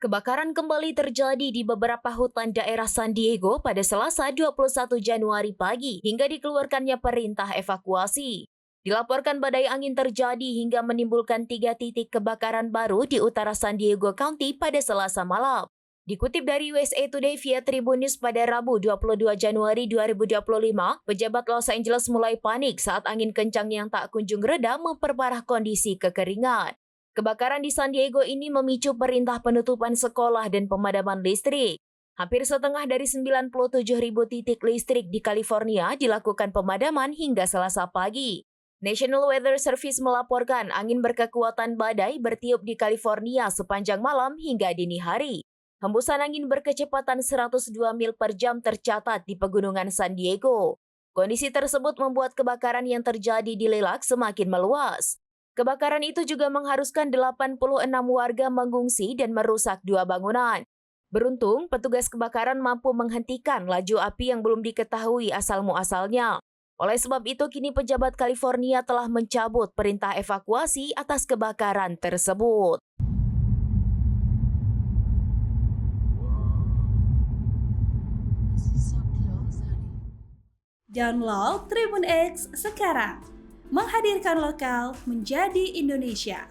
Kebakaran kembali terjadi di beberapa hutan daerah San Diego pada Selasa 21 Januari pagi hingga dikeluarkannya perintah evakuasi. Dilaporkan badai angin terjadi hingga menimbulkan 3 titik kebakaran baru di utara San Diego County pada Selasa malam. Dikutip dari USA Today via Tribun News pada Rabu 22 Januari 2025, pejabat Los Angeles mulai panik saat angin kencang yang tak kunjung reda memperparah kondisi kekeringan. Kebakaran di San Diego ini memicu perintah penutupan sekolah dan pemadaman listrik. Hampir setengah dari 97.000 titik listrik di California dilakukan pemadaman hingga Selasa pagi. National Weather Service melaporkan angin berkekuatan badai bertiup di California sepanjang malam hingga dini hari. Hembusan angin berkecepatan 102 mil per jam tercatat di pegunungan San Diego. Kondisi tersebut membuat kebakaran yang terjadi di Lilac semakin meluas. Kebakaran itu juga mengharuskan 86 warga mengungsi dan merusak 2 bangunan. Beruntung, petugas kebakaran mampu menghentikan laju api yang belum diketahui asal-muasalnya. Oleh sebab itu, kini pejabat California telah mencabut perintah evakuasi atas kebakaran tersebut. Download Tribun X sekarang, menghadirkan lokal menjadi Indonesia.